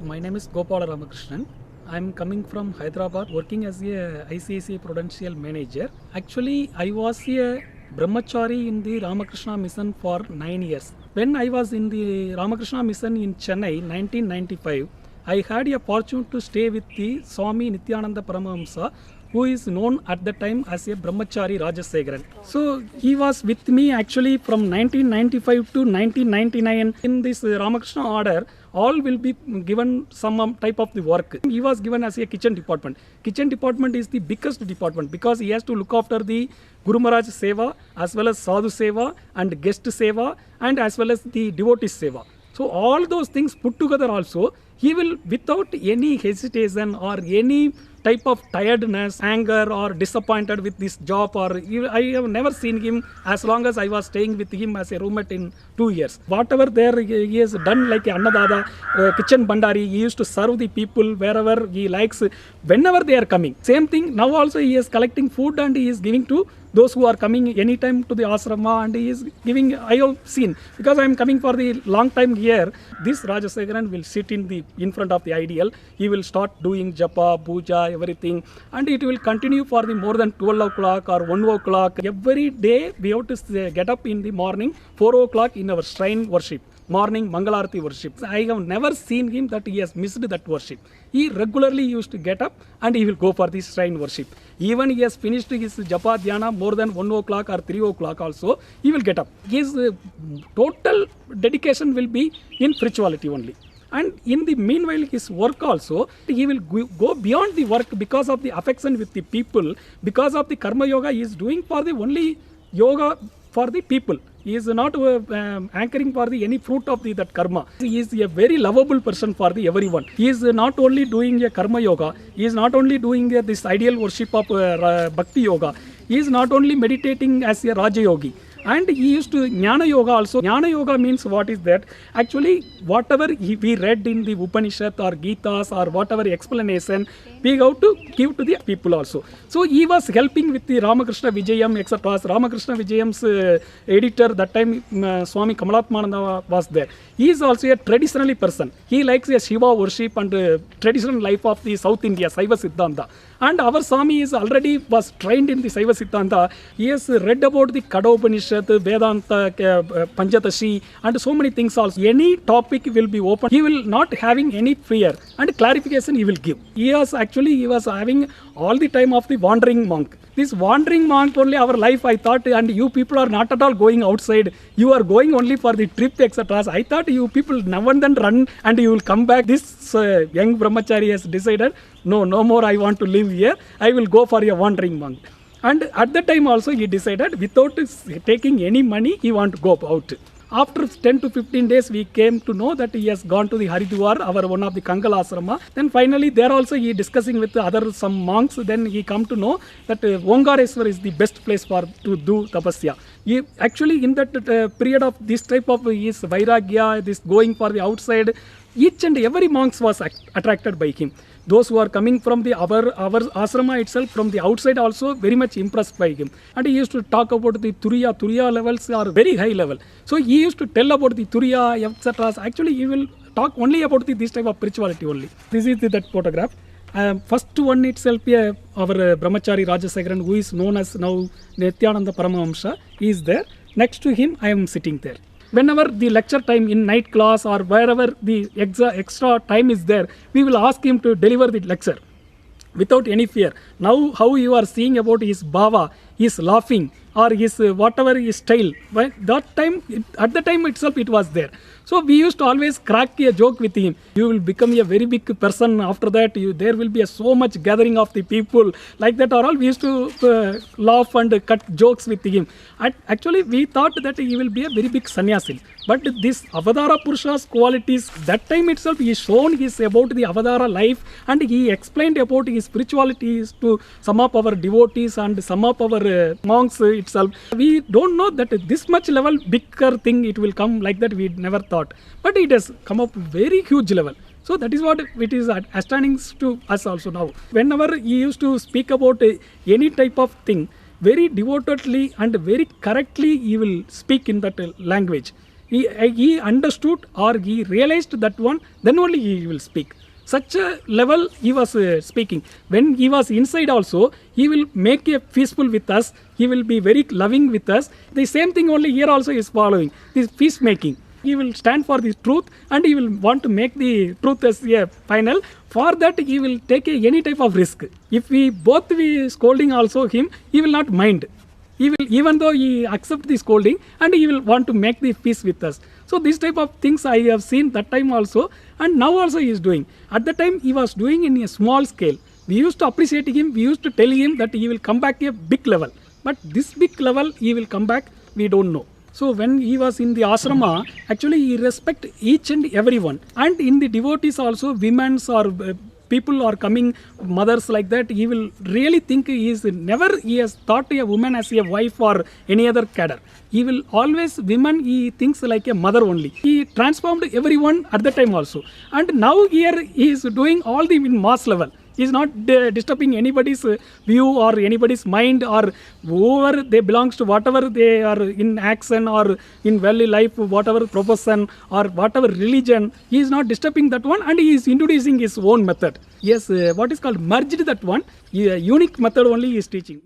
My name is Gopala Ramakrishnan. I am coming from Hyderabad working as a ICICI Prudential Manager. Actually, I was a Brahmachari in the Ramakrishna Mission for 9 years. When I was in the Ramakrishna Mission in Chennai 1995, I had a fortune to stay with the Swami Nityananda Paramahamsa, who is known at the time as a Brahmachari Rajasekaran. So he was with me actually from 1995 to 1999 in this Ramakrishna order. All will be given some type of the work. He was given as a kitchen department. Kitchen department is the biggest department because he has to look after the Guru Maharaj Seva as well as Sadhu Seva and guest Seva and as well as the devotee Seva. So all those things put together also, he will without any hesitation or any type of tiredness, anger or disappointed with this job I have never seen him as long as I was staying with him as a roommate in 2 years. Whatever there he has done like Annadada, kitchen bandari, he used to serve the people wherever he likes, whenever they are coming. Same thing, now also he is collecting food and he is giving to those who are coming anytime to the asrama and he is giving, I have seen, because I am coming for the long time here, this Rajasekaran will sit in front of the ideal, he will start doing japa, puja, everything, and it will continue for the more than 12 o'clock or 1 o'clock. Every day we have to get up in the morning, 4 o'clock in our shrine worship. Morning Mangalarati worship. I have never seen him that he has missed that worship. He regularly used to get up and he will go for this shrine worship. Even he has finished his japa dhyana more than 1 o'clock or 3 o'clock also, he will get up. His total dedication will be in spirituality only. And in the meanwhile, his work also, he will go beyond the work because of the affection with the people, because of the karma yoga he is doing for the only yoga for the people. He is not anchoring for the any fruit of that karma. He is a very lovable person for the everyone. He is not only doing a karma yoga, he is not only doing this ideal worship of bhakti yoga, he is not only meditating as a Raja Yogi. And he used to Jnana Yoga also. Jnana Yoga means what is that? Actually, whatever we read in the Upanishad or Gitas or whatever explanation, we have to give to the people also. So he was helping with the Ramakrishna Vijayam, etc. Ramakrishna Vijayam's editor, that time Swami Kamalatmananda was there. He is also a traditionally person. He likes a Shiva worship and traditional life of the South India, Saiva Siddhanta. And our Swami is already was trained in the Saiva Siddhanta. He has read about the Kada Upanishad, Vedanta, Panchatashi and so many things also. Any topic will be open. He will not having any fear and clarification he will give. He was having all the time of the wandering monk. This wandering monk only our life I thought, and you people are not at all going outside. You are going only for the trip, etc. I thought you people now and then run and you will come back. This young brahmachari has decided, no more I want to live here. I will go for a wandering monk. And at that time also he decided without taking any money, he want to go out. After 10 to 15 days, we came to know that he has gone to the Haridwar, one of the Kangal asrama. Then finally, there also he discussing with some monks. Then he come to know that Ongareswar is the best place to do tapasya. Actually, in that period of this type of his vairagya, this going for the outside, each and every monks was attracted by him. Those who are coming from our asrama itself, from the outside also very much impressed by him. And he used to talk about the Turiya levels are very high level. So he used to tell about the Turiya, etc. Actually, he will talk only about this type of spirituality only. This is that photograph. First one itself, our Brahmachari Rajasekaran, who is known as now Nityananda Paramahamsa, he is there. Next to him, I am sitting there. Whenever the lecture time in night class or wherever the extra time is there, we will ask him to deliver the lecture without any fear. Now how you are seeing about his bhava, his laughing or his whatever his style, that time, at the time itself it was there. So we used to always crack a joke with him. You will become a very big person after that. There will be so much gathering of the people like that or all. We used to laugh and cut jokes with him. Actually, we thought that he will be a very big sannyasi. But this Avadara Purusha's qualities, that time itself he shown about the Avadara life and he explained about his spiritualities to some of our devotees and some of our monks itself. We don't know that this much level bigger thing it will come like that, we never thought. But it has come up very huge level. So that is what it is astounding to us also now. Whenever he used to speak about any type of thing, very devotedly and very correctly he will speak in that language. he understood or he realized that one, then only he will speak. Such a level he was speaking. When he was inside also, he will make a peaceful with us. He will be very loving with us. The same thing only here also is following. This peacemaking. He will stand for the truth and he will want to make the truth as a final. For that he will take any type of risk. If we both be scolding also him, he will not mind. He will, even though he accept the scolding, and he will want to make the peace with us. So this type of things I have seen that time also, and now also he is doing. At the time he was doing in a small scale. We used to appreciate him. We used to tell him that he will come back a big level. But this big level he will come back, we don't know. So when he was in the ashrama, actually he respect each and everyone. And in the devotees also, women's or people are coming, mothers like that, he will really think he has thought a woman as a wife or any other cadre. He will always, women, he thinks like a mother only. He transformed everyone at the time also. And now here he is doing all the in mass level. He is not disturbing anybody's view or anybody's mind, or whoever they belongs to, whatever they are in action or in value life, whatever profession or whatever religion, he is not disturbing that one, and he is introducing his own method. Yes, what is called merged that one, a unique method only he is teaching.